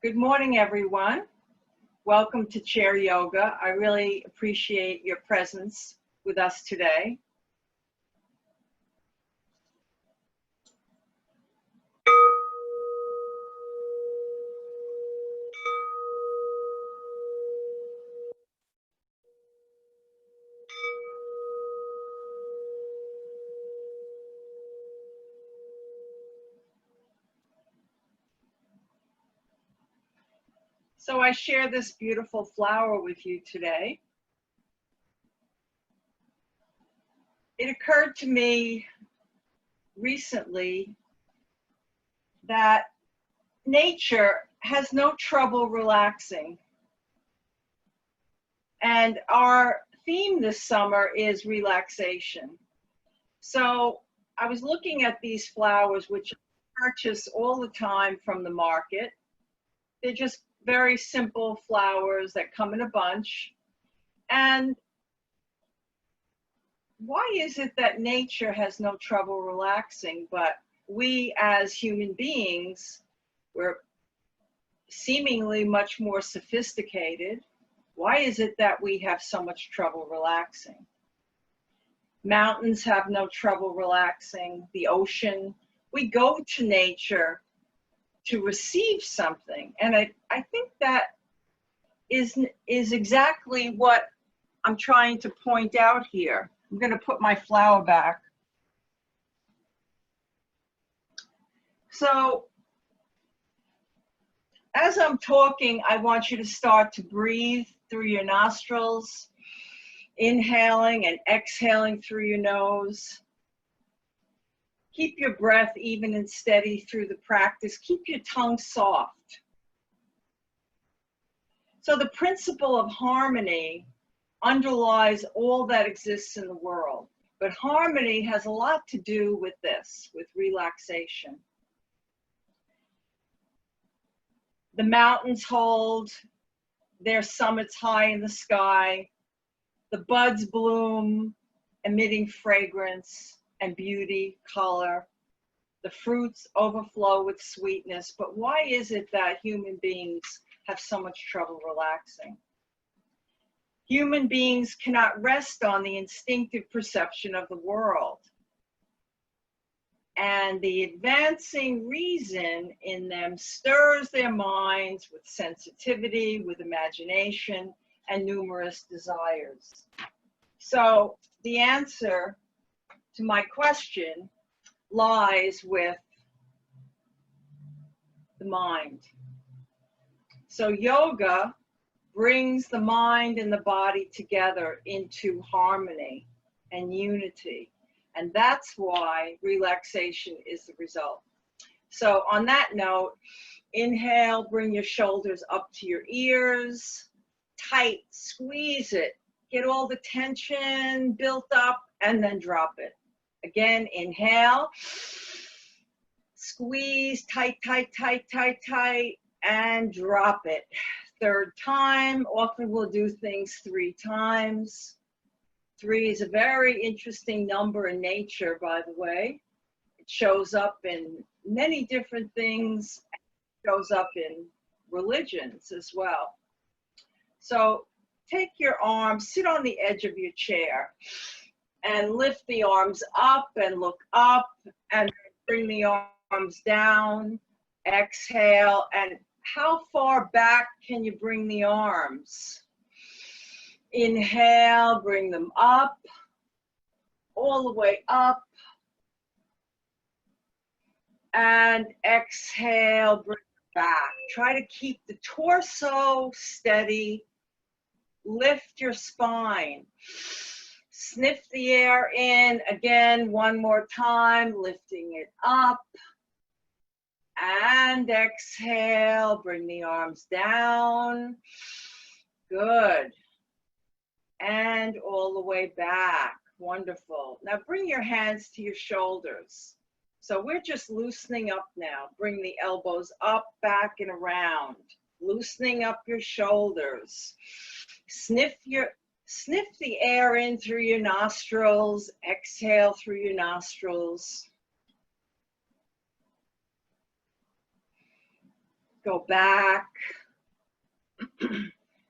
Good morning, everyone. Welcome to Chair Yoga. I really appreciate your presence with us today. So I share this beautiful flower with you today. It occurred to me recently that nature has no trouble relaxing. And our theme this summer is relaxation. So I was looking at these flowers, which I purchase all the time from the market. They're just very simple flowers that come in a bunch. And why is it that nature has no trouble relaxing, but we as human beings, we're seemingly much more sophisticated? Why is it that we have so much trouble relaxing? Mountains have no trouble relaxing, the ocean. We go to nature to receive something. And I think that is exactly what I'm trying to point out here. I'm going to put my flower back. So as I'm talking, I want you to start to breathe through your nostrils, inhaling and exhaling through your nose. Keep your breath even and steady through the practice. Keep your tongue soft. So the principle of harmony underlies all that exists in the world. But harmony has a lot to do with this, with relaxation. The mountains hold their summits high in the sky. The buds bloom, emitting fragrance and beauty, color. The fruits overflow with sweetness. But why is it that human beings have so much trouble relaxing? Human beings cannot rest on the instinctive perception of the world. And the advancing reason in them stirs their minds with sensitivity, with imagination, and numerous desires. So the answer to my question lies with the mind. So yoga brings the mind and the body together into harmony and unity. And that's why relaxation is the result. So on that note, inhale, bring your shoulders up to your ears, tight, squeeze it, get all the tension built up, and then drop it. Again, inhale, squeeze, tight, tight, tight, tight, tight, and drop it. Third time, often we'll do things 3 times. 3 is a very interesting number in nature, by the way. It shows up in many different things. It shows up in religions as well. So take your arms, sit on the edge of your chair, and lift the arms up and look up, and bring the arms down. Exhale, and how far back can you bring the arms? Inhale, bring them up, all the way up. And exhale, bring them back. Try to keep the torso steady. Lift your spine. Sniff the air in. Again, one more time, lifting it up. And exhale, bring the arms down. Good. And all the way back. Wonderful. Now bring your hands to your shoulders. So we're just loosening up now. Bring the elbows up, back, and around. Loosening up your shoulders. Sniff the air in through your nostrils. Exhale through your nostrils. Go back.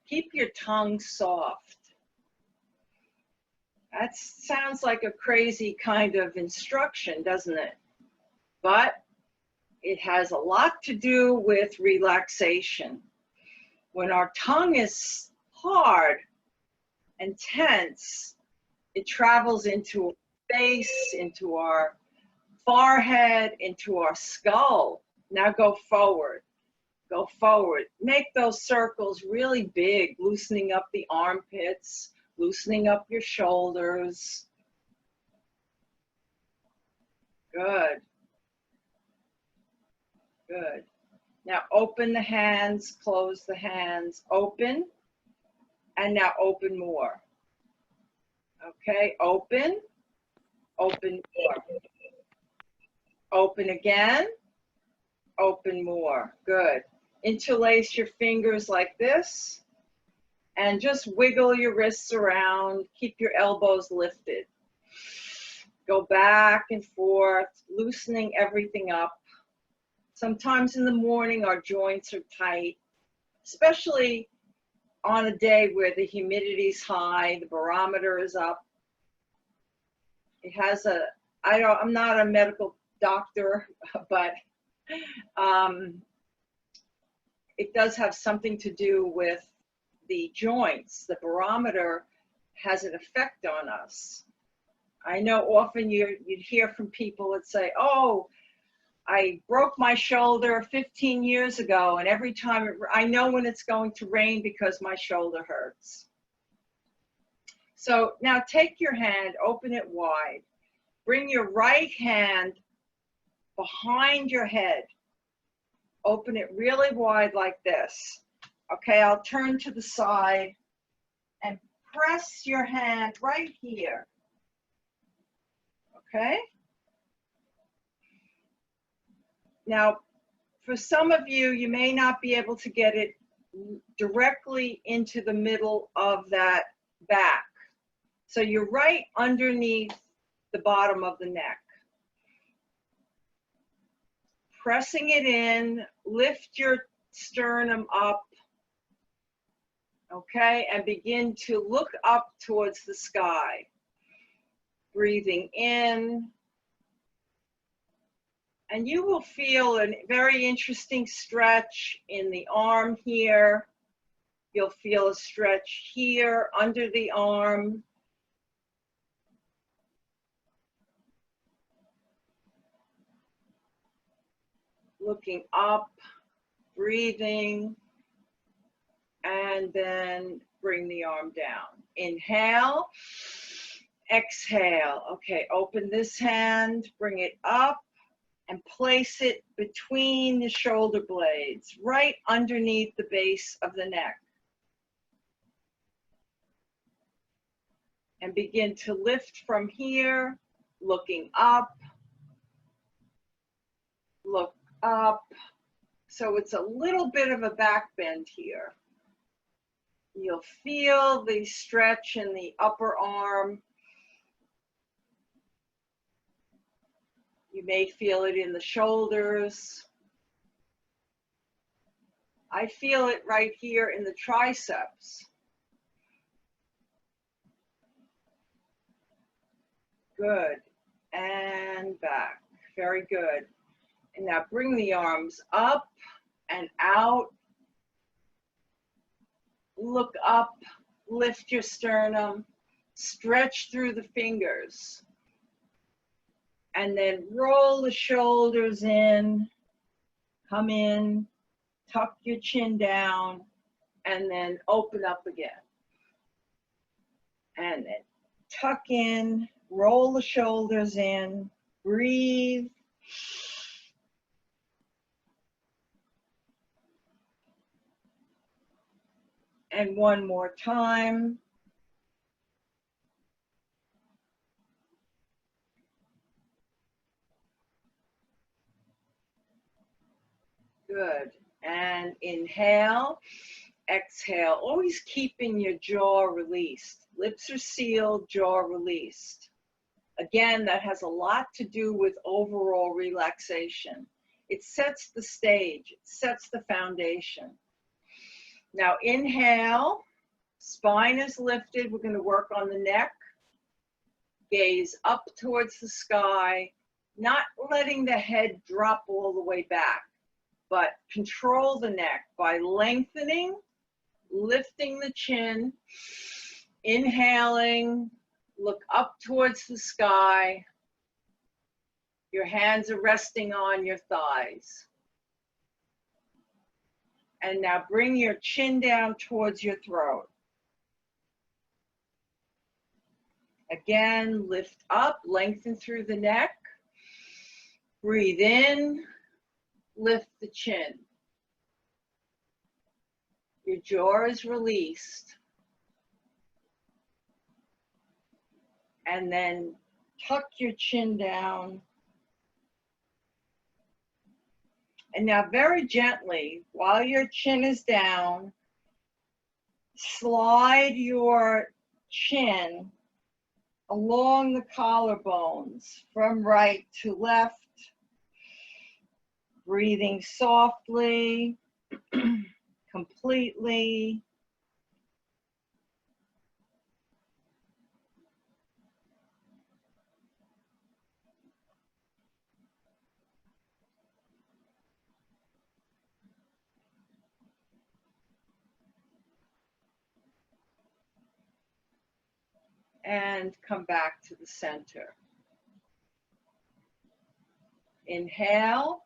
Keep your tongue soft. That sounds like a crazy kind of instruction, doesn't it? But it has a lot to do with relaxation. When our tongue is hard and tense, it travels into our face, into our forehead, into our skull. Now go forward. Go forward. Make those circles really big, loosening up the armpits, loosening up your shoulders. Good. Good. Now open the hands, close the hands, open, and now open more. Okay, open, open more. Open again, open more. Good. Interlace your fingers like this, and just wiggle your wrists around. Keep your elbows lifted. Go back and forth, loosening everything up. Sometimes in the morning, our joints are tight, especially on a day where the humidity is high, the barometer is up. It has I'm not a medical doctor, but it does have something to do with the joints. The barometer has an effect on us. I know often you'd hear from people that say, oh, I broke my shoulder 15 years ago, and every time I know when it's going to rain because my shoulder hurts. So now take your hand, open it wide. Bring your right hand behind your head. Open it really wide like this. Okay, I'll turn to the side and press your hand right here. Okay? Now, for some of you, you may not be able to get it directly into the middle of that back. So you're right underneath the bottom of the neck. Pressing it in, lift your sternum up, okay, and begin to look up towards the sky. Breathing in. And you will feel a very interesting stretch in the arm here. You'll feel a stretch here under the arm. Looking up, breathing, and then bring the arm down. Inhale, exhale. Okay, open this hand, bring it up, and place it between the shoulder blades, right underneath the base of the neck. And begin to lift from here, looking up, look up. So it's a little bit of a back bend here. You'll feel the stretch in the upper arm. You may feel it in the shoulders. I feel it right here in the triceps. Good. And back. Very good. And now bring the arms up and out. Look up, lift your sternum, stretch through the fingers. And then roll the shoulders in, come in, tuck your chin down, and then open up again. And then tuck in, roll the shoulders in, breathe. And one more time. Good. And inhale, exhale, always keeping your jaw released. Lips are sealed, jaw released. Again, that has a lot to do with overall relaxation. It sets the stage. It sets the foundation. Now inhale, spine is lifted. We're going to work on the neck. Gaze up towards the sky, not letting the head drop all the way back, but control the neck by lengthening, lifting the chin, inhaling, look up towards the sky. Your hands are resting on your thighs. And now bring your chin down towards your throat. Again, lift up, lengthen through the neck. Breathe in, lift the chin. Your jaw is released. And then tuck your chin down. And now very gently, while your chin is down, slide your chin along the collarbones from right to left, breathing softly, completely. And come back to the center. Inhale,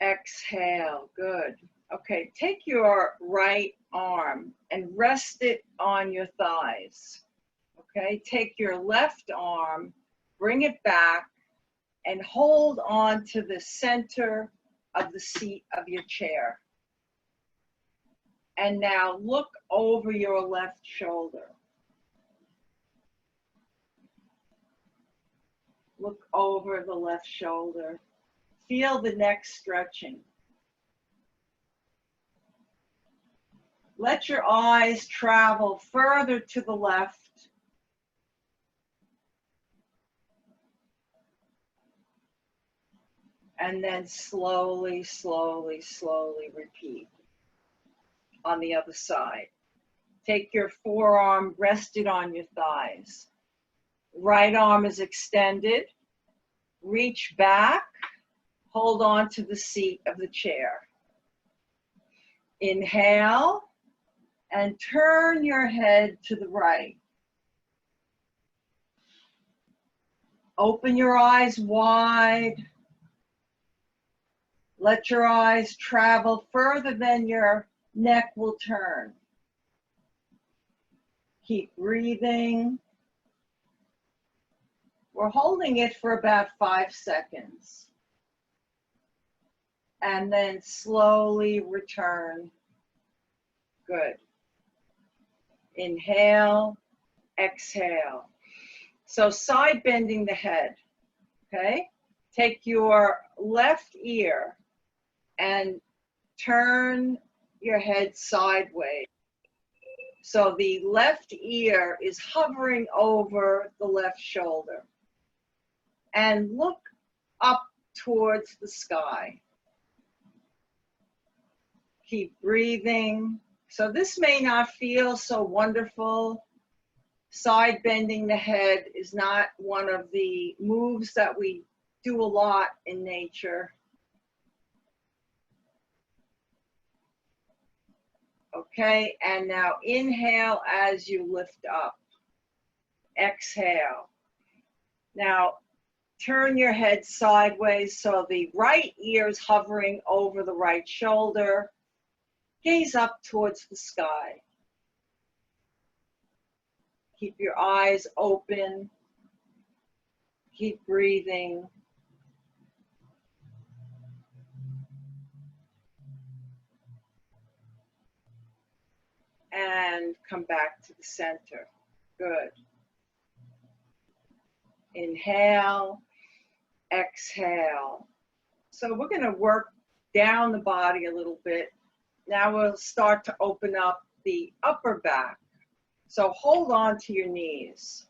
exhale, good. Okay, take your right arm and rest it on your thighs. Okay, take your left arm, bring it back, and hold on to the center of the seat of your chair. And now look over your left shoulder. Look over the left shoulder. Feel the neck stretching. Let your eyes travel further to the left. And then slowly, slowly, slowly repeat on the other side. Take your forearm, rest it on your thighs. Right arm is extended. Reach back. Hold on to the seat of the chair. Inhale and turn your head to the right. Open your eyes wide. Let your eyes travel further than your neck will turn. Keep breathing. We're holding it for about 5 seconds. And then slowly return. Good. Inhale, exhale. So side bending the head, okay? Take your left ear and turn your head sideways. So the left ear is hovering over the left shoulder. And look up towards the sky. Keep breathing. So this may not feel so wonderful. Side bending the head is not one of the moves that we do a lot in nature. Okay, and now inhale as you lift up. Exhale. Now turn your head sideways so the right ear is hovering over the right shoulder. Gaze up towards the sky. Keep your eyes open. Keep breathing. And come back to the center. Good. Inhale, exhale. So we're going to work down the body a little bit. Now we'll start to open up the upper back. So hold on to your knees.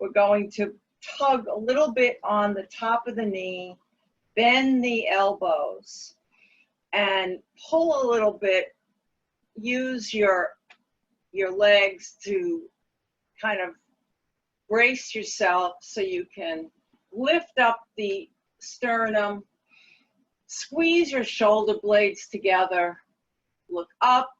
We're going to tug a little bit on the top of the knee Bend the elbows and pull a little bit. Use your legs to kind of brace yourself so you can lift up the sternum, squeeze your shoulder blades together, look up,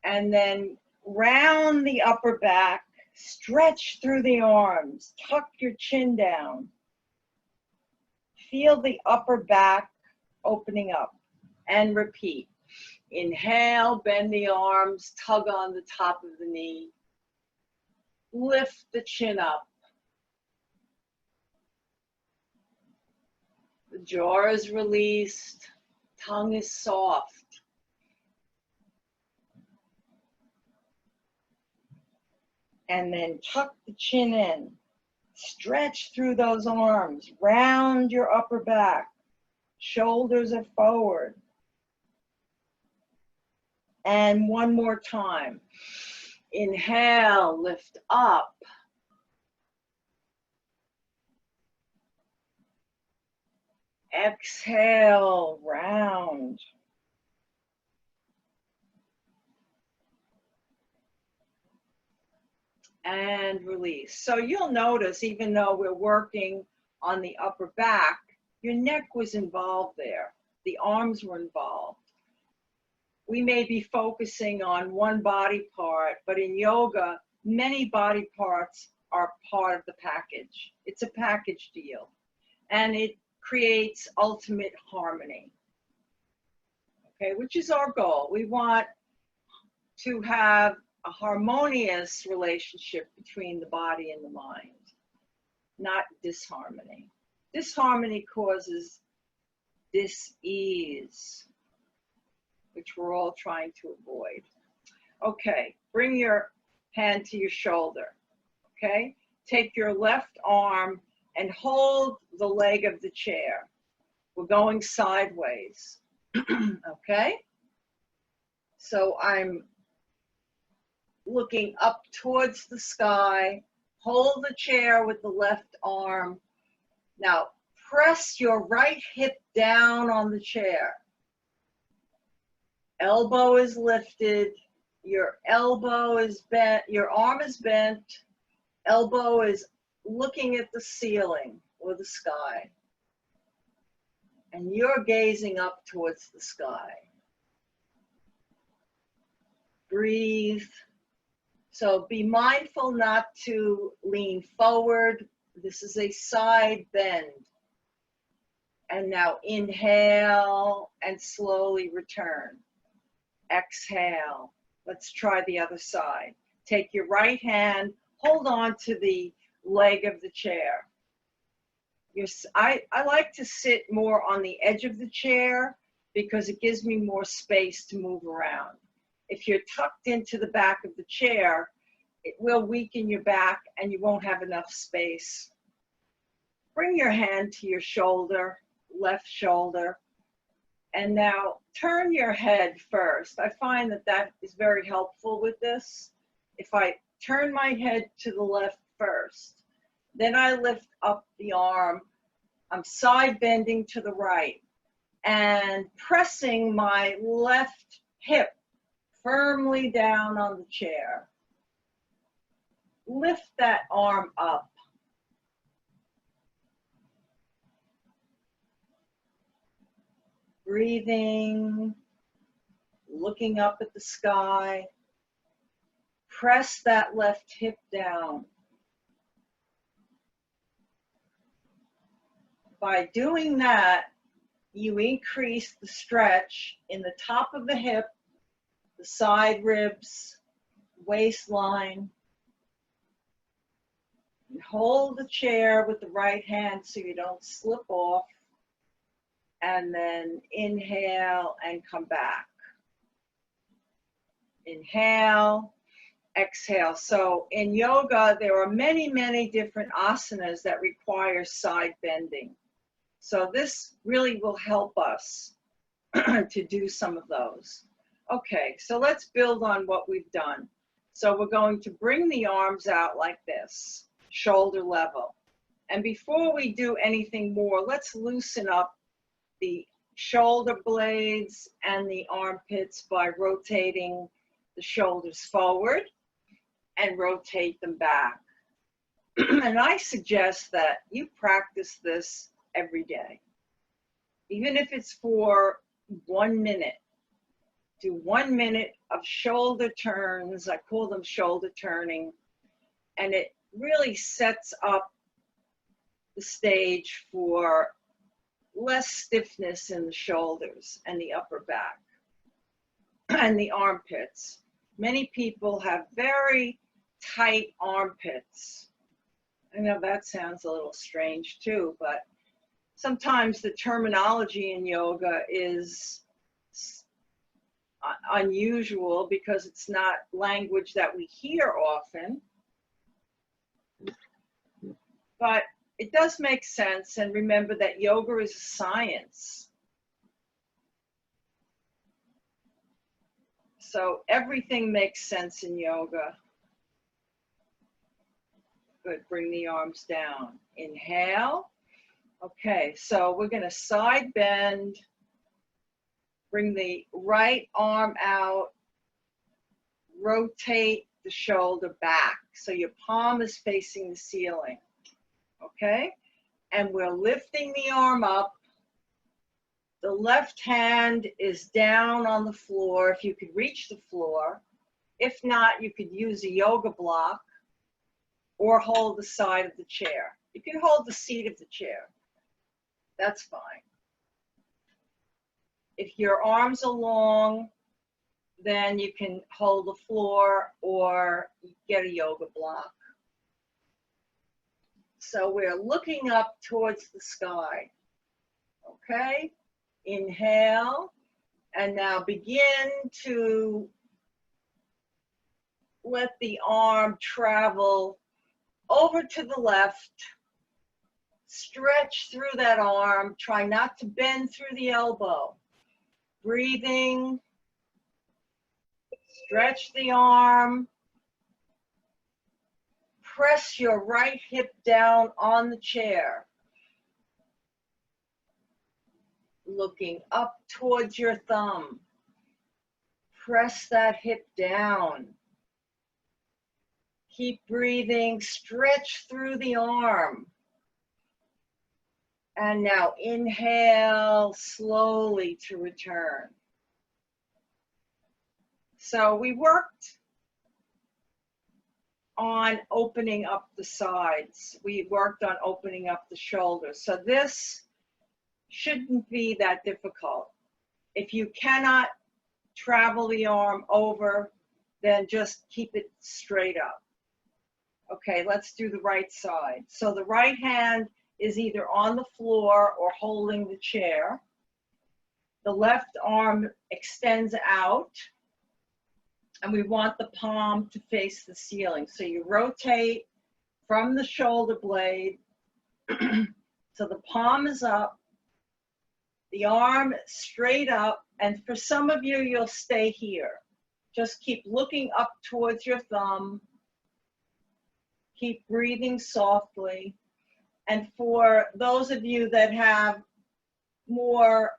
and then round the upper back, stretch through the arms, tuck your chin down. Feel the upper back opening up, and repeat. Inhale, bend the arms, tug on the top of the knee. Lift the chin up. The jaw is released, tongue is soft. And then tuck the chin in. Stretch through those arms, round your upper back. Shoulders are forward. And one more time. Inhale, lift up. Exhale, round. And release. So you'll notice, even though we're working on the upper back, your neck was involved there. The arms were involved. We may be focusing on one body part, but in yoga, many body parts are part of the package. It's a package deal, and it creates ultimate harmony, okay, which is our goal. We want to have a harmonious relationship between the body and the mind, not disharmony. Disharmony causes dis-ease, which we're all trying to avoid. Okay, bring your hand to your shoulder, okay? Take your left arm and hold the leg of the chair. We're going sideways, okay? So I'm looking up towards the sky, hold the chair with the left arm. Now, press your right hip down on the chair. Elbow is lifted, your elbow is bent, your arm is bent, elbow is looking at the ceiling or the sky. And you're gazing up towards the sky. Breathe. So be mindful not to lean forward. This is a side bend. And now inhale and slowly return. Exhale. Let's try the other side. Take your right hand, hold on to the leg of the chair. I like to sit more on the edge of the chair because it gives me more space to move around. If you're tucked into the back of the chair, it will weaken your back and you won't have enough space. Bring your hand to your shoulder, left shoulder, and now turn your head first. I find that that is very helpful with this. If I turn my head to the left first, then I lift up the arm, I'm side bending to the right and pressing my left hip firmly down on the chair. Lift that arm up. Breathing, looking up at the sky. Press that left hip down. By doing that, you increase the stretch in the top of the hip, the side ribs, waistline. And hold the chair with the right hand so you don't slip off. And then inhale and come back. Inhale, exhale. So in yoga, there are many, many different asanas that require side bending. So this really will help us to do some of those. Okay, so let's build on what we've done. So we're going to bring the arms out like this, shoulder level. And before we do anything more, let's loosen up the shoulder blades and the armpits by rotating the shoulders forward and rotate them back. And I suggest that you practice this every day. Even if it's for 1 minute, do 1 minute of shoulder turns. I call them shoulder turning. And it really sets up the stage for less stiffness in the shoulders and the upper back and the armpits. Many people have very tight armpits. I know that sounds a little strange too, but sometimes the terminology in yoga is unusual because it's not language that we hear often. But it does make sense, and remember that yoga is a science. So everything makes sense in yoga. Good, bring the arms down. Inhale. Okay, so we're gonna side bend. Bring the right arm out. Rotate the shoulder back. So your palm is facing the ceiling. Okay, and we're lifting the arm up. The left hand is down on the floor if you could reach the floor. If not, you could use a yoga block or hold the side of the chair. You can hold the seat of the chair. That's fine. If your arms are long, then you can hold the floor or get a yoga block. So we're looking up towards the sky. Okay, inhale, and now begin to let the arm travel over to the left. Stretch through that arm. Try not to bend through the elbow. Breathing. Stretch the arm. Press your right hip down on the chair. Looking up towards your thumb. Press that hip down. Keep breathing. Stretch through the arm. And now inhale slowly to return. So we worked on opening up the sides. We worked on opening up the shoulders. So this shouldn't be that difficult. If you cannot travel the arm over, then just keep it straight up. Okay, let's do the right side. So the right hand is either on the floor or holding the chair. The left arm extends out, and we want the palm to face the ceiling. So you rotate from the shoulder blade, so the palm is up, the arm straight up, and for some of you, you'll stay here. Just keep looking up towards your thumb. Keep breathing softly. And for those of you that have more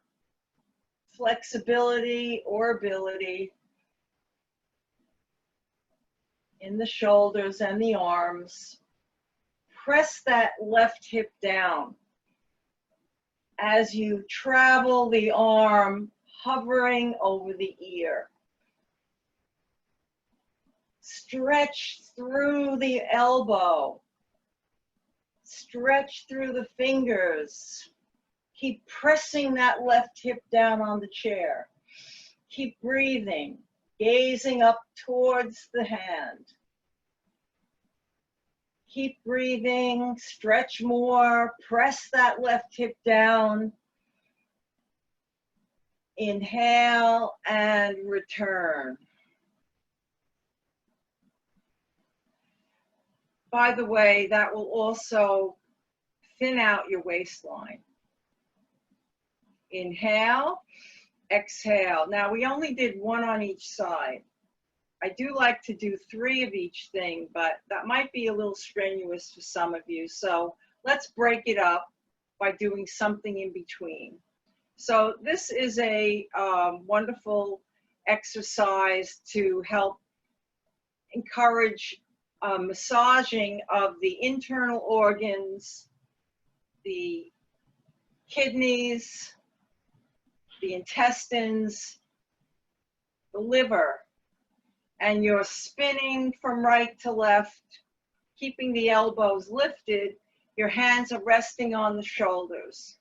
flexibility or ability in the shoulders and the arms, press that left hip down as you travel the arm hovering over the ear. Stretch through the elbow. Stretch through the fingers. Keep pressing that left hip down on the chair. Keep breathing, gazing up towards the hand. Keep breathing, stretch more, press that left hip down. Inhale and return. By the way, that will also thin out your waistline. Inhale, exhale. Now we only did one on each side. I do like to do 3 of each thing, but that might be a little strenuous for some of you. So let's break it up by doing something in between. So this is a wonderful exercise to help encourage massaging of the internal organs, the kidneys, the intestines, the liver, and you're spinning from right to left, keeping the elbows lifted. Your hands are resting on the shoulders.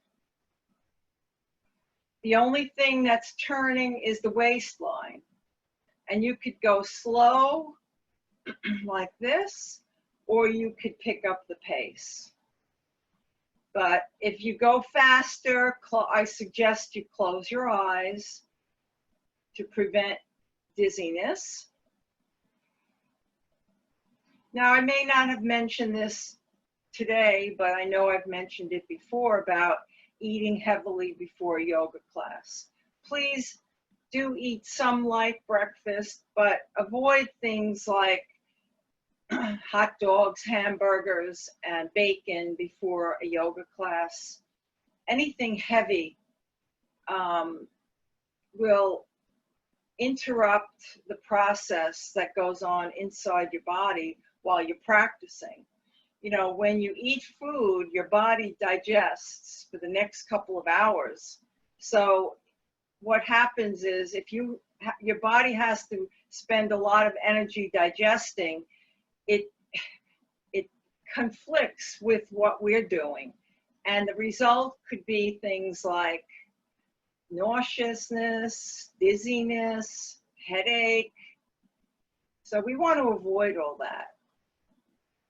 The only thing that's turning is the waistline. And you could go slow like this, or you could pick up the pace. But if you go faster, I suggest you close your eyes to prevent dizziness. Now, I may not have mentioned this today, but I know I've mentioned it before about eating heavily before a yoga class. Please do eat some light breakfast, but avoid things like hot dogs, hamburgers, and bacon before a yoga class. Anything heavy will interrupt the process that goes on inside your body while you're practicing. You know, when you eat food, your body digests for the next couple of hours. So what happens is if your body has to spend a lot of energy digesting, it conflicts with what we're doing. And the result could be things like nauseousness, dizziness, headache. So we want to avoid all that.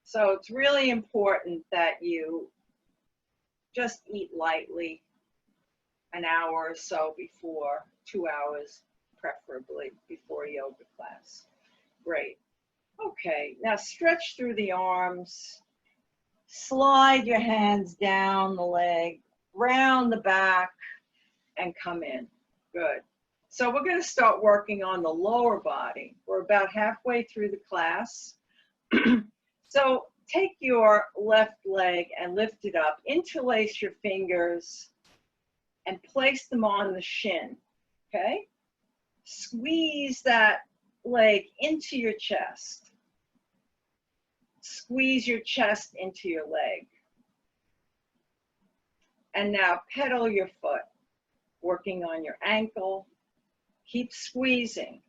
So it's really important that you just eat lightly an hour or so before, 2 hours preferably before a yoga class. Great. Okay, now stretch through the arms. Slide your hands down the leg, round the back, and come in. Good. So we're going to start working on the lower body. We're about halfway through the class. So take your left leg and lift it up. Interlace your fingers and place them on the shin, okay? Squeeze that leg into your chest. Squeeze your chest into your leg. And now pedal your foot, working on your ankle. Keep squeezing.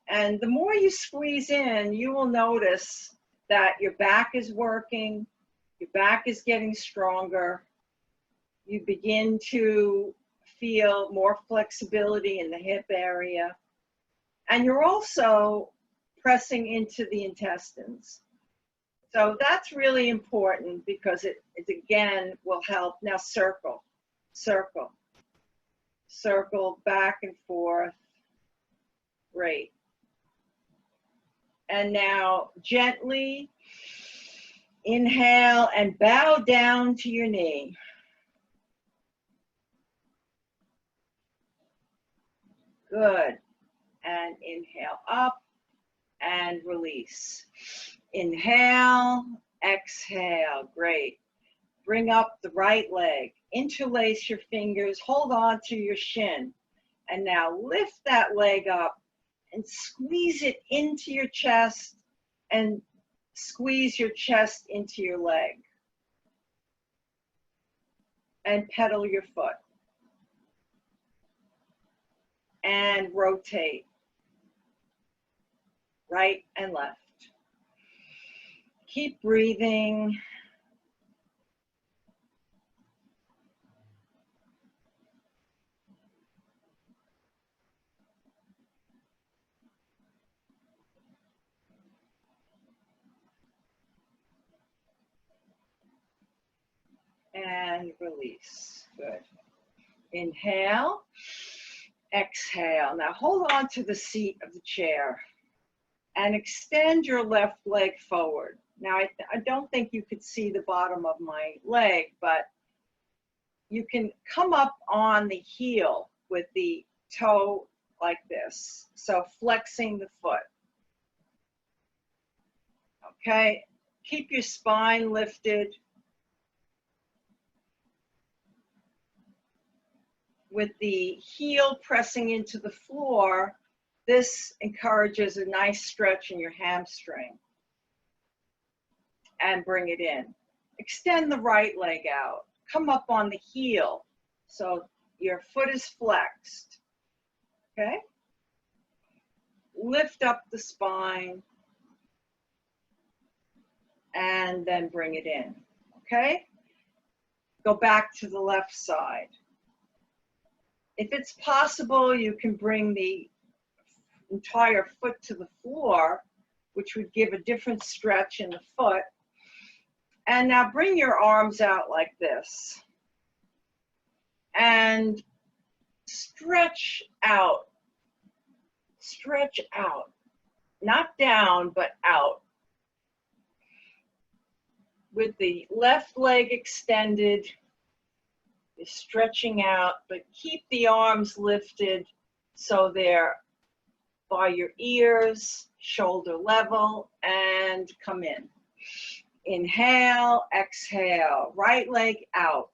And the more you squeeze in, you will notice that your back is working, your back is getting stronger. You begin to feel more flexibility in the hip area. And you're also pressing into the intestines. So that's really important because it again will help. Now circle, circle, circle back and forth. Great. And now gently inhale and bow down to your knee. Good. And inhale up and release. Inhale, exhale. Great. Bring up the right leg. Interlace your fingers. Hold on to your shin. And now lift that leg up and squeeze it into your chest and squeeze your chest into your leg. And pedal your foot. And rotate. Right and left. Keep breathing. And release. Good. Inhale. Exhale. Now hold on to the seat of the chair and extend your left leg forward. Now I don't think you could see the bottom of my leg, but you can come up on the heel with the toe like this. So flexing the foot. Okay. Keep your spine lifted. with the heel pressing into the floor, this encourages a nice stretch in your hamstring. And bring it in. Extend the right leg out. Come up on the heel so your foot is flexed. Okay? Lift up the spine and then bring it in. Okay? Go back to the left side. If it's possible, you can bring the entire foot to the floor, which would give a different stretch in the foot. And now bring your arms out like this. And stretch out. Stretch out. Not down, but out. With the left leg extended, you're stretching out, but keep the arms lifted so they're by your ears, shoulder level, and come in. Inhale, exhale, right leg out.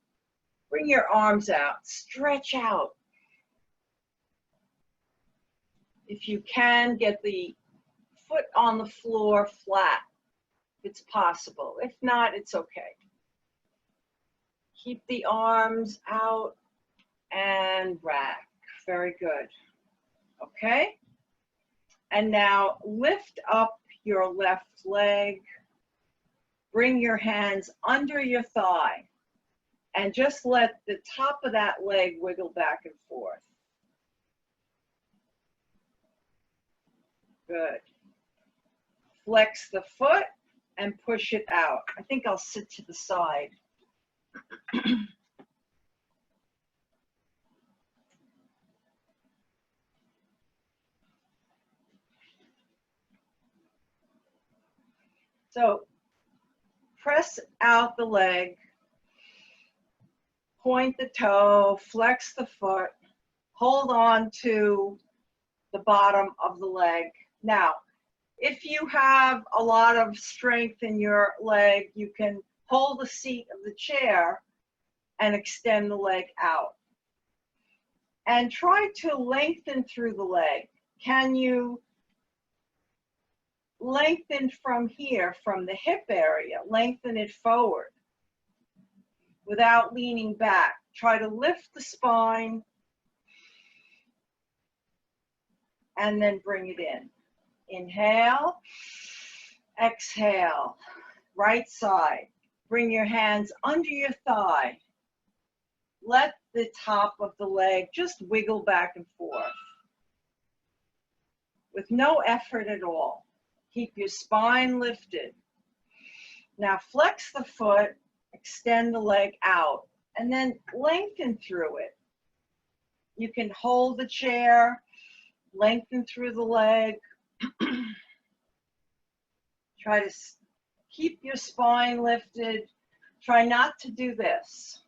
Bring your arms out, stretch out. If you can, get the foot on the floor flat, if it's possible. If not, it's okay. Keep the arms out and back. Very good. Okay? And now lift up your left leg. Bring your hands under your thigh and just let the top of that leg wiggle back and forth. Good. Flex the foot and push it out. I think I'll sit to the side. So press out the leg, point the toe, flex the foot, hold on to the bottom of the leg. Now, if you have a lot of strength in your leg, you can hold the seat of the chair and extend the leg out. And try to lengthen through the leg. Can you lengthen from here, from the hip area? Lengthen it forward without leaning back. Try to lift the spine and then bring it in. Inhale, exhale, right side. Bring your hands under your thigh. Let the top of the leg just wiggle back and forth with no effort at all. Keep your spine lifted. Now flex the foot, extend the leg out, and then lengthen through it. You can hold the chair, lengthen through the leg. Try to keep your spine lifted. Try not to do this.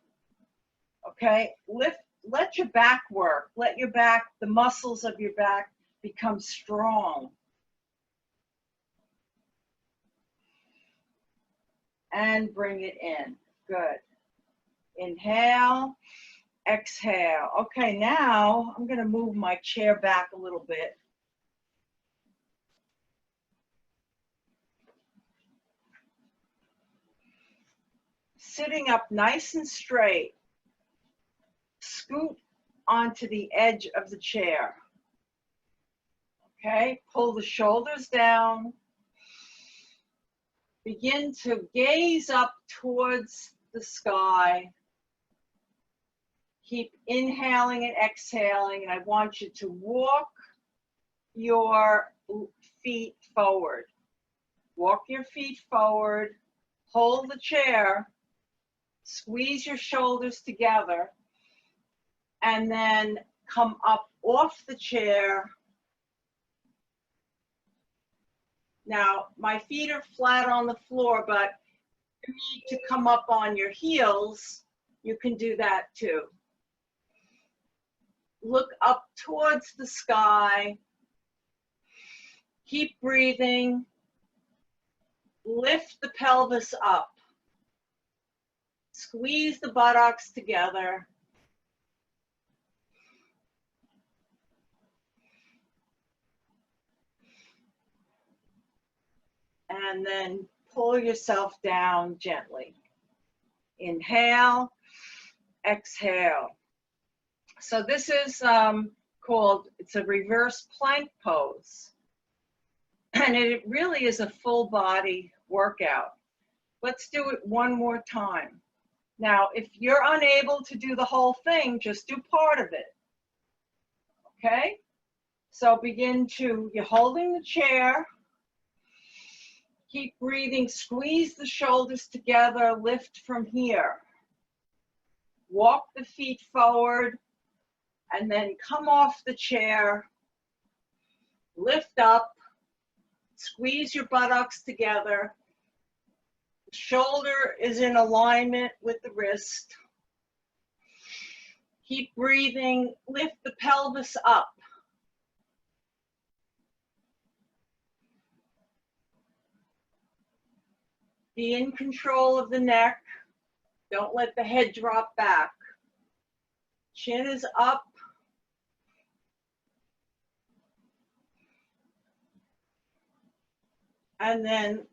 Okay? Let your back work. Let your back, the muscles of your back become strong. And bring it in. Good. Inhale, exhale. Okay, now I'm going to move my chair back a little bit. Sitting up nice and straight. Scoot onto the edge of the chair. Okay, pull the shoulders down. Begin to gaze up towards the sky. Keep inhaling and exhaling, and I want you to walk your feet forward. Walk your feet forward, hold the chair, squeeze your shoulders together, and then come up off the chair. Now, my feet are flat on the floor, but if you need to come up on your heels, you can do that too. Look up towards the sky. Keep breathing. Lift the pelvis up. Squeeze the buttocks together. And then pull yourself down gently. Inhale, exhale. So this is called, it's a reverse plank pose. And it really is a full body workout. Let's do it one more time. Now, if you're unable to do the whole thing, just do part of it. Okay? So you're holding the chair. Keep breathing, squeeze the shoulders together, lift from here. Walk the feet forward, and then come off the chair. Lift up, squeeze your buttocks together. The shoulder is in alignment with the wrist. Keep breathing, lift the pelvis up. Be in control of the neck. Don't let the head drop back. Chin is up. And then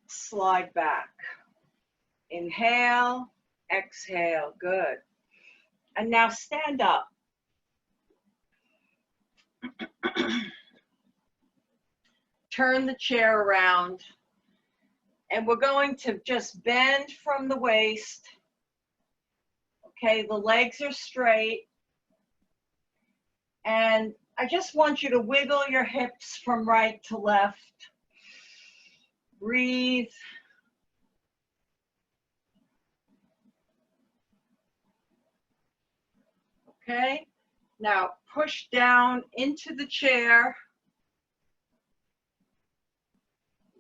slide back. Inhale, exhale, good. And now stand up. Turn the chair around. And we're going to just bend from the waist. Okay, the legs are straight. And I just want you to wiggle your hips from right to left. Breathe. Okay, now push down into the chair.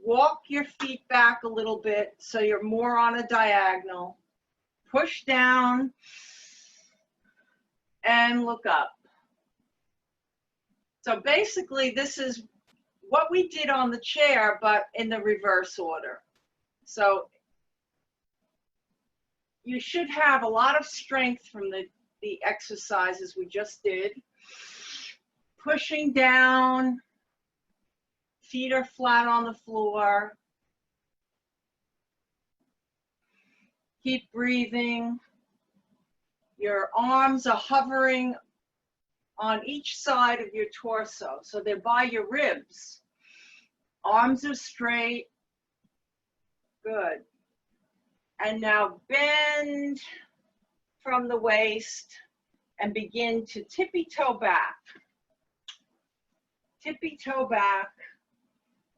Walk your feet back a little bit so you're more on a diagonal. Push down and look up. So basically this is what we did on the chair, but in the reverse order. So you should have a lot of strength from the exercises we just did. Pushing down. Feet are flat on the floor. Keep breathing. Your arms are hovering on each side of your torso, so they're by your ribs. Arms are straight. Good. And now bend from the waist and begin to tippy-toe back. Tippy-toe back.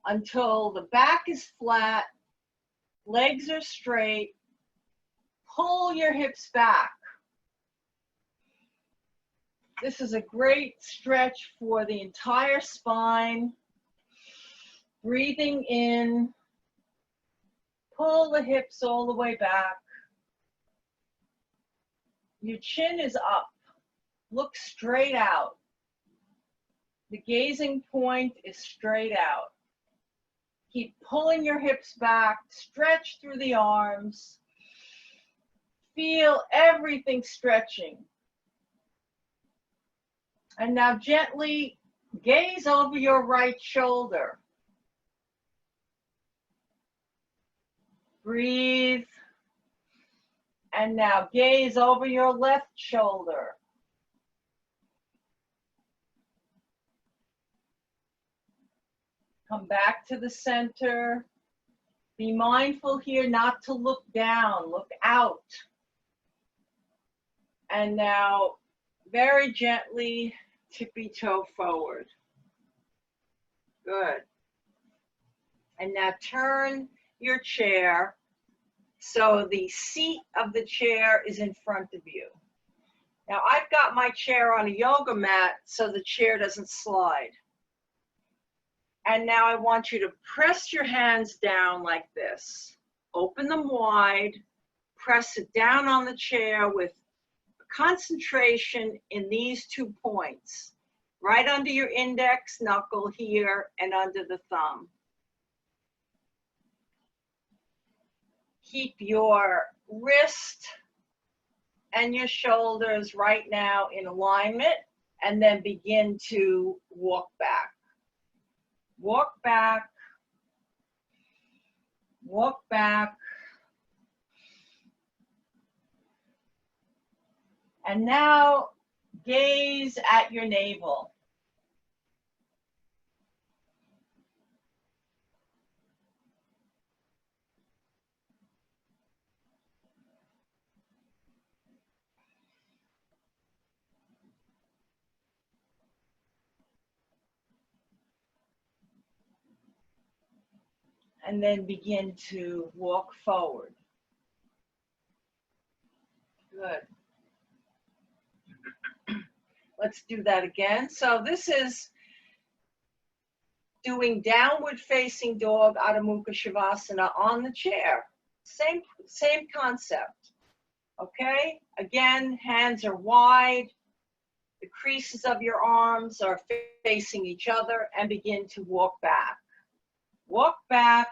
Until the back is flat, legs are straight, pull your hips back. This is a great stretch for the entire spine. Breathing in, pull the hips all the way back. Your chin is up, look straight out. The gazing point is straight out. Keep pulling your hips back, stretch through the arms. Feel everything stretching. And now gently gaze over your right shoulder. Breathe. And now gaze over your left shoulder. Come back to the center. Be mindful here not to look down, look out. And now very gently tippy-toe forward. Good. And now turn your chair so the seat of the chair is in front of you. Now I've got my chair on a yoga mat so the chair doesn't slide. And now I want you to press your hands down like this. Open them wide, press it down on the chair with concentration in these 2 points, right under your index knuckle here and under the thumb. Keep your wrist and your shoulders right now in alignment, and then begin to walk back. Walk back. Walk back. And now gaze at your navel. And then begin to walk forward. Good. Let's do that again. So this is doing downward facing dog, Adho Mukha Shavasana, on the chair. Same concept. Okay? Again, hands are wide. The creases of your arms are facing each other, and begin to walk back. Walk back.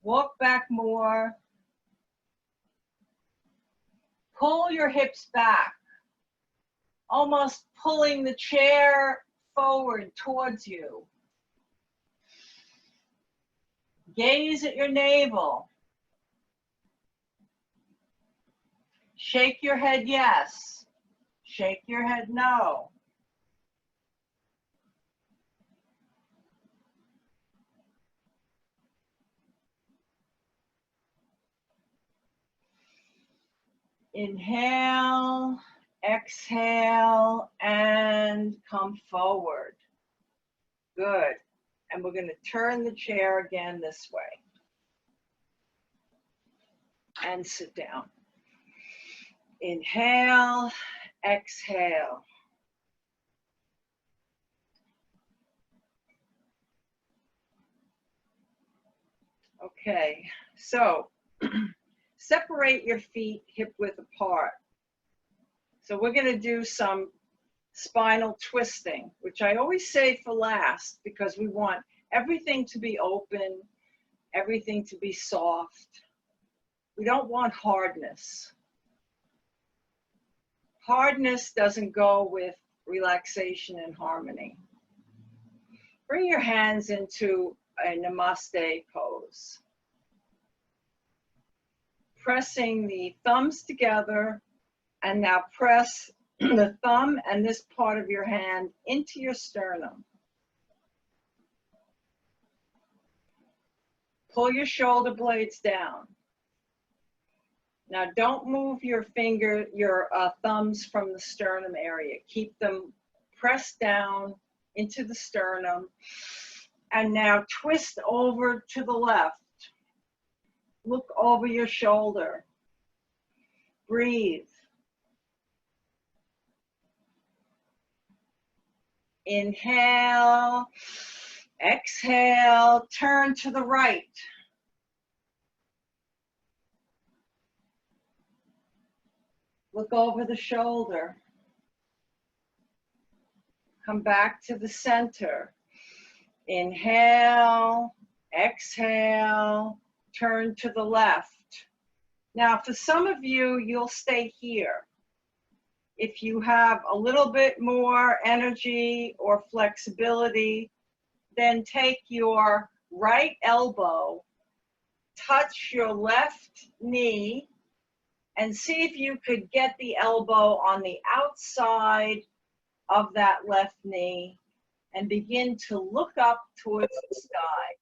Walk back more. Pull your hips back, almost pulling the chair forward towards you. Gaze at your navel. Shake your head yes. Shake your head no. Inhale, exhale, and come forward. Good. And we're going to turn the chair again this way. And sit down. Inhale, exhale. Okay, so separate your feet hip width apart. So we're going to do some spinal twisting, which I always say for last because we want everything to be open, everything to be soft. We don't want hardness. Hardness doesn't go with relaxation and harmony. Bring your hands into a namaste pose. Pressing the thumbs together, and now press the thumb and this part of your hand into your sternum. Pull your shoulder blades down. Now don't move your thumbs from the sternum area. Keep them pressed down into the sternum. And now twist over to the left. Look over your shoulder. Breathe. Inhale, exhale, turn to the right. Look over the shoulder. Come back to the center. Inhale, exhale, turn to the left. Now, for some of you, you'll stay here. If you have a little bit more energy or flexibility, then take your right elbow, touch your left knee, and see if you could get the elbow on the outside of that left knee and begin to look up towards the sky.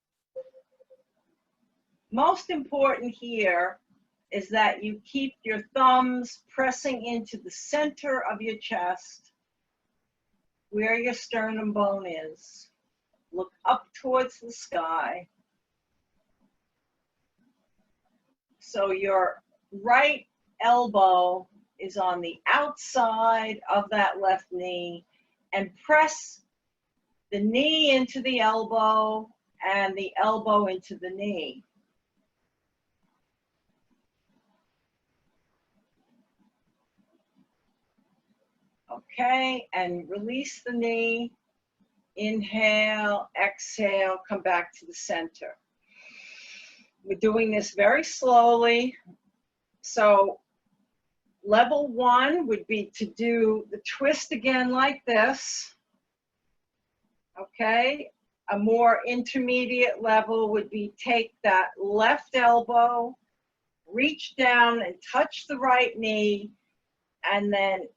Most important here is that you keep your thumbs pressing into the center of your chest, where your sternum bone is. Look up towards the sky. So your right elbow is on the outside of that left knee, and press the knee into the elbow and the elbow into the knee. Okay, and release the knee. Inhale, exhale, come back to the center. We're doing this very slowly. So level 1 would be to do the twist again like this. Okay, A more intermediate level would be take that left elbow, reach down and touch the right knee, and then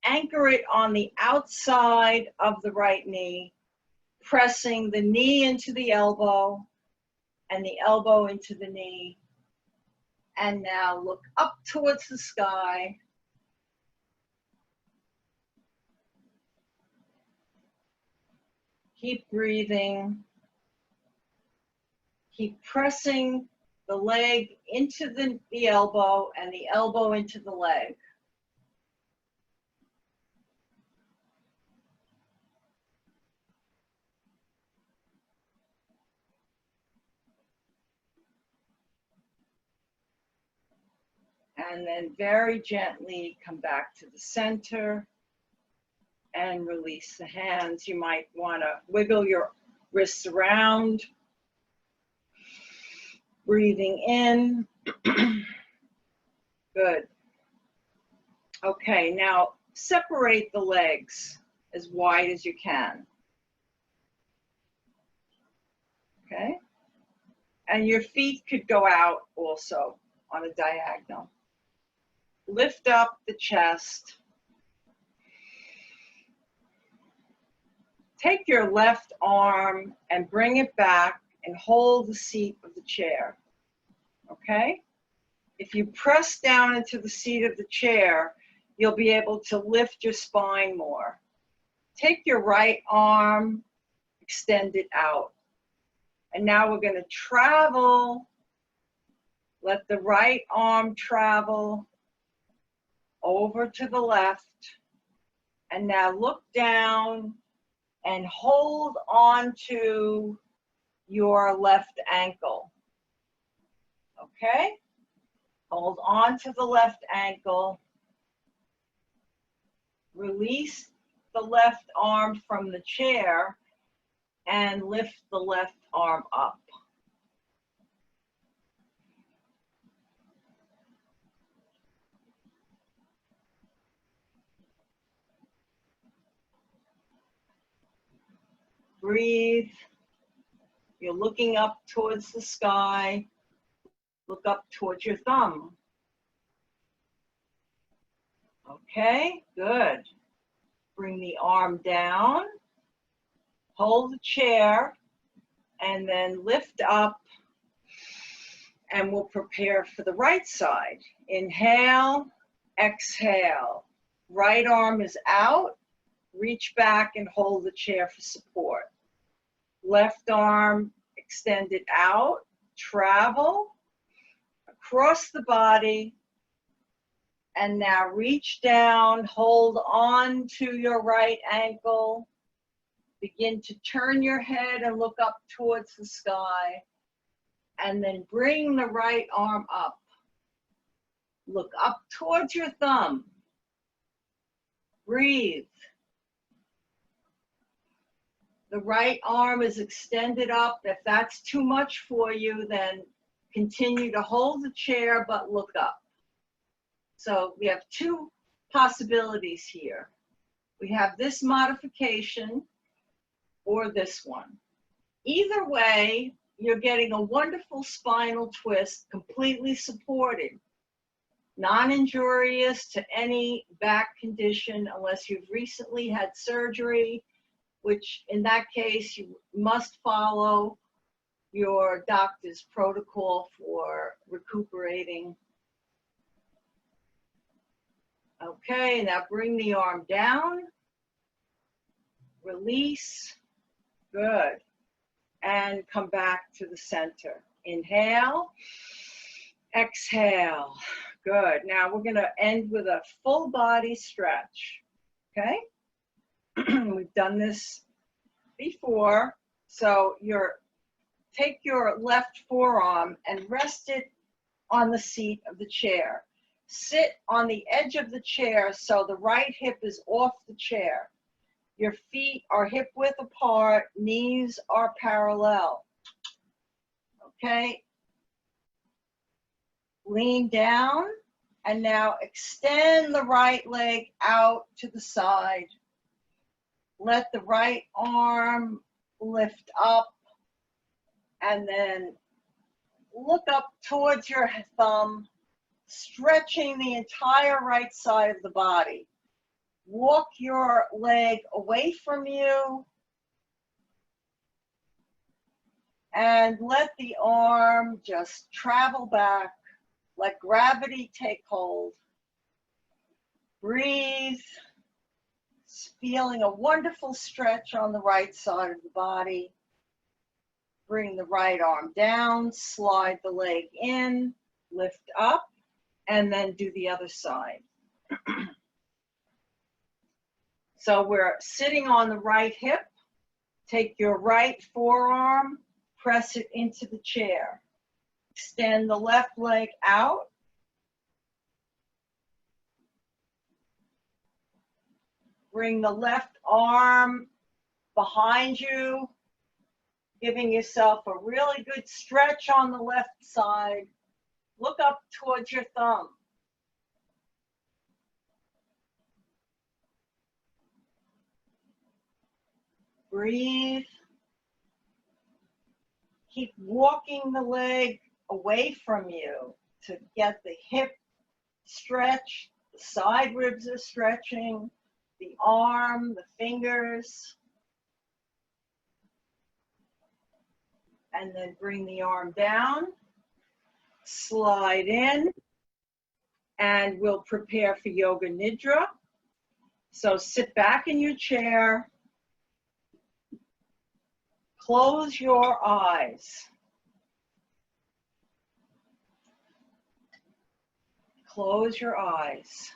anchor it on the outside of the right knee, pressing the knee into the elbow and the elbow into the knee. And now look up towards the sky. Keep breathing. Keep pressing the leg into the elbow and the elbow into the leg. And then very gently come back to the center and release the hands. You might want to wiggle your wrists around. Breathing in. Good. Okay, now separate the legs as wide as you can. Okay? And your feet could go out also on a diagonal. Lift up the chest. Take your left arm and bring it back and hold the seat of the chair, okay? If you press down into the seat of the chair, you'll be able to lift your spine more. Take your right arm, extend it out. And now we're gonna travel. Let the right arm travel over to the left. And now look down and hold on to your left ankle. Okay? Hold on to the left ankle. Release the left arm from the chair and lift the left arm up. Breathe. You're looking up towards the sky. Look up towards your thumb. Okay, good. Bring the arm down. Hold the chair and then lift up, and we'll prepare for the right side. Inhale, exhale. Right arm is out. Reach back and hold the chair for support. Left arm extended out, travel across the body, and now reach down, hold on to your right ankle, begin to turn your head and look up towards the sky, and then bring the right arm up. Look up towards your thumb. Breathe. The right arm is extended up. If that's too much for you, then continue to hold the chair, but look up. So we have two possibilities here. We have this modification or this one. Either way, you're getting a wonderful spinal twist, completely supported, non-injurious to any back condition unless you've recently had surgery, which in that case, you must follow your doctor's protocol for recuperating. Okay, now bring the arm down. Release. Good. And come back to the center. Inhale. Exhale. Good. Now we're going to end with a full body stretch. Okay? We've done this before. So take your left forearm and rest it on the seat of the chair. Sit on the edge of the chair so the right hip is off the chair. Your feet are hip width apart, knees are parallel. Okay? Lean down and now extend the right leg out to the side. Let the right arm lift up, and then look up towards your thumb, stretching the entire right side of the body. Walk your leg away from you and let the arm just travel back. Let gravity take hold. Breathe, feeling a wonderful stretch on the right side of the body. Bring the right arm down, slide the leg in, lift up, and then do the other side. So we're sitting on the right hip. Take your right forearm, press it into the chair. Extend the left leg out. Bring the left arm behind you, giving yourself a really good stretch on the left side. Look up towards your thumb. Breathe. Keep walking the leg away from you to get the hip stretch, the side ribs are stretching, the arm, the fingers. And then bring the arm down, slide in, and we'll prepare for Yoga Nidra. So sit back in your chair, close your eyes. Close your eyes.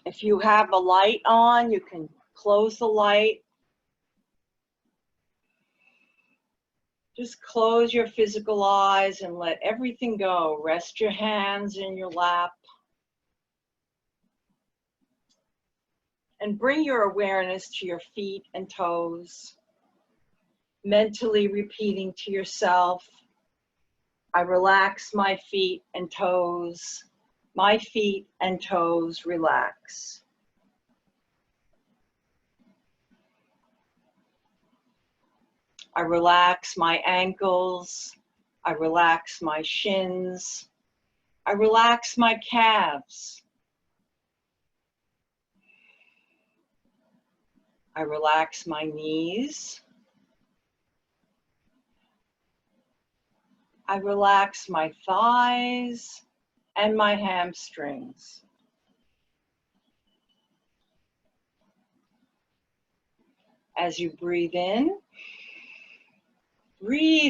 If you have a light on, you can close the light. Just close your physical eyes and let everything go. Rest your hands in your lap. And bring your awareness to your feet and toes. Mentally repeating to yourself, I relax my feet and toes. My feet and toes relax. I relax my ankles. I relax my shins. I relax my calves. I relax my knees. I relax my thighs and my hamstrings. As you breathe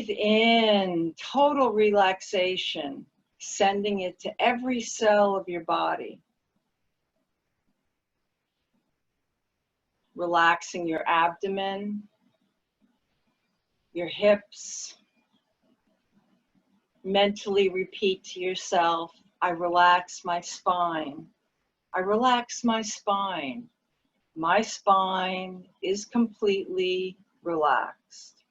in total relaxation, sending it to every cell of your body. Relaxing your abdomen, your hips. Mentally repeat to yourself, I relax my spine. I relax my spine. My spine is completely relaxed.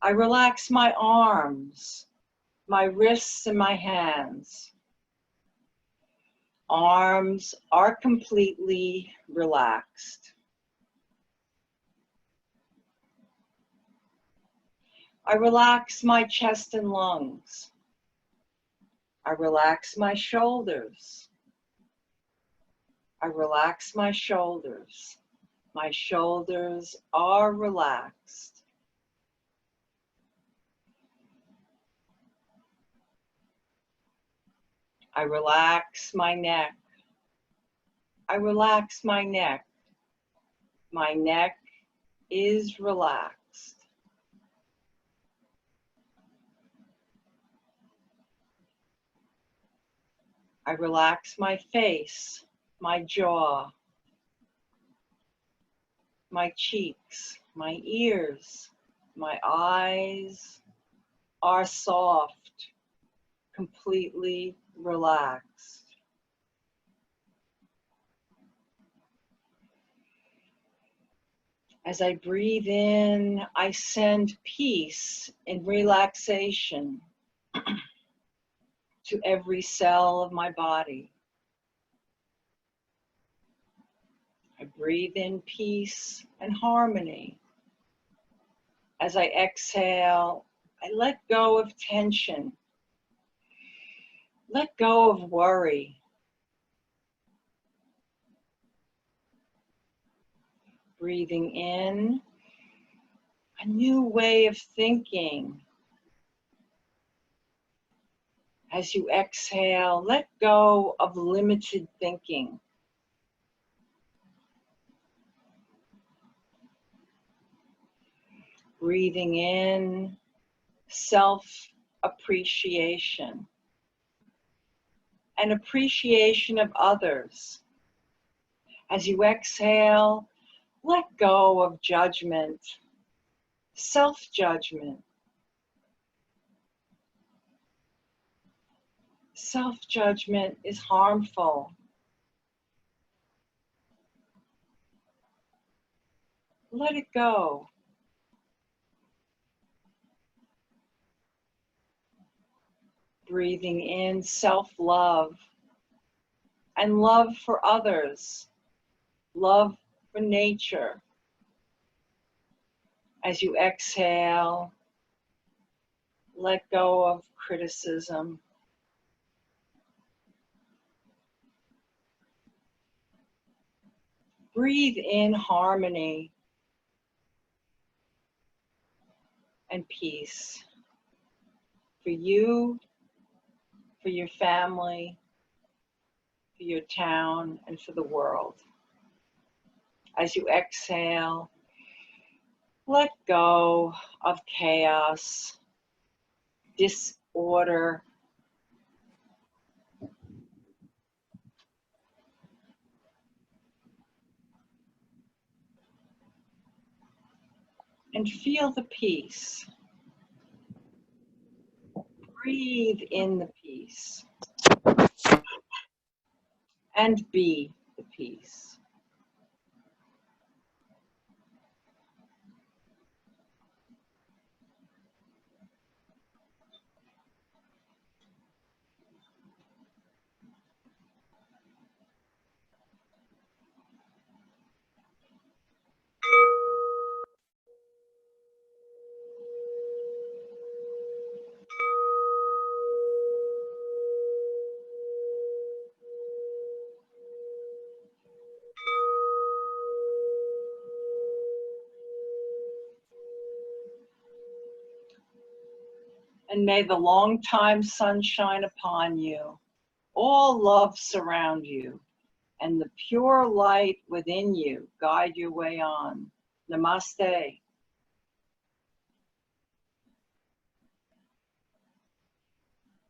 I relax my arms, my wrists and my hands. Arms are completely relaxed. I relax my chest and lungs. I relax my shoulders. I relax my shoulders. My shoulders are relaxed. I relax my neck. I relax my neck. My neck is relaxed. I relax my face, my jaw, my cheeks, my ears, my eyes are soft, completely relaxed. As I breathe in, I send peace and relaxation to every cell of my body. I breathe in peace and harmony. As I exhale, I let go of tension. Let go of worry. Breathing in, a new way of thinking. As you exhale, let go of limited thinking. Breathing in, self-appreciation. An appreciation of others. As you exhale, let go of judgment, self-judgment. Self-judgment is harmful. Let it go. Breathing in self-love and love for others, love for nature. As you exhale, let go of criticism. Breathe in harmony and peace for you, for your family, for your town, and for the world. As you exhale, let go of chaos, disorder, and feel the peace. Breathe in the peace and be the peace. And may the long time sun shine upon you, all love surround you, and the pure light within you guide your way on. Namaste.